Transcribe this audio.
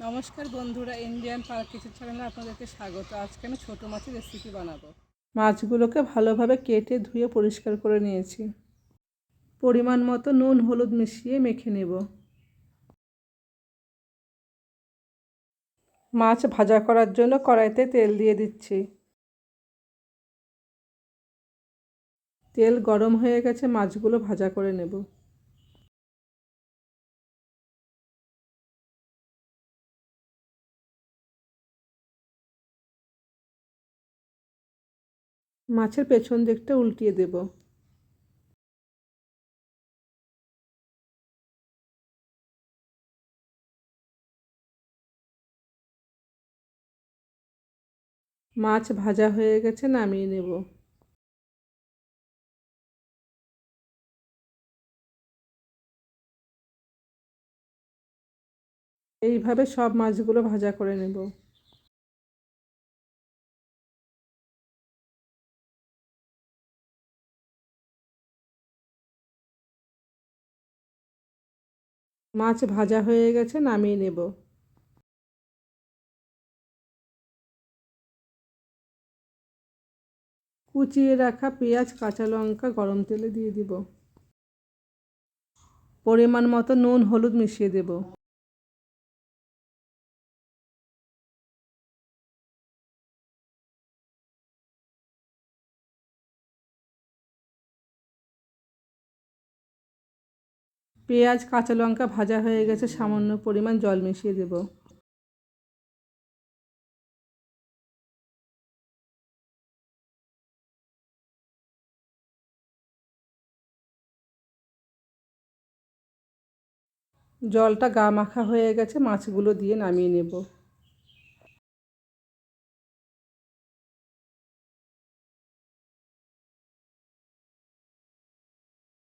নমস্কার বন্ধুরা, Indian park kitchen চ্যানেলে আপনাদেরকে স্বাগত। আজকে আমি ছোটো মাছের রেসিপি বানাবো। মাছগুলোকে ভালোভাবে কেটে ধুয়ে পরিষ্কার করে নিয়েছি। পরিমাণ মতো নুন হলুদ মিশিয়ে মেখে নেব। মাছ ভাজা করার জন্য কড়াইতে তেল দিয়ে দিচ্ছি। তেল গরম হয়ে গেছে, মাছগুলো ভাজা করে নেব। মাছের পেছন দিকটা উল্টিয়ে দেব। মাছ ভাজা হয়ে গেছে, নামিয়ে নেব। এইভাবে সব মাছগুলো ভাজা করে নেব। মাছ ভাজা হয়ে গেছে, নামিয়ে নেব। কুচিয়ে রাখা পেঁয়াজ কাঁচা লঙ্কা গরম তেলে দিয়ে দিব। পরিমাণ মতো নুন হলুদ মিশিয়ে দেব। পেঁয়াজ কাঁচা লঙ্কা ভাজা হয়ে গেছে, সামান্য পরিমাণ জল মিশিয়ে দেব। জলটা গা মাখা হয়ে গেছে, মাছগুলো দিয়ে নামিয়ে নেব।